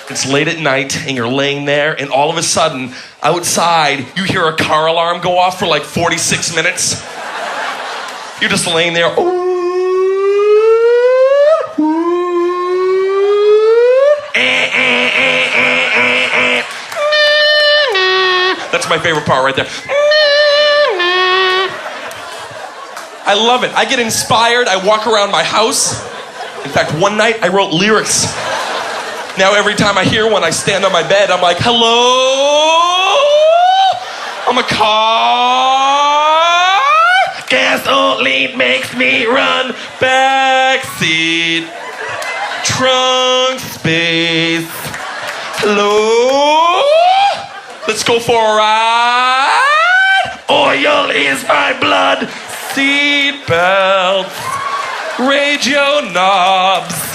It's late at night, and you're laying there, and all of a sudden, outside, you hear a car alarm go off for like 46 minutes. You're just laying there. That's my favorite part right there. I love it. I get inspired. I walk around my house. In fact, one night I wrote lyrics. Now every time I hear one, I stand on my bed. I'm like, hello? I'm a car. Gasoline makes me run. Backseat. Trunk space. Hello? Let's go for a ride. Oil is my blood. Seat belts. Radio knobs.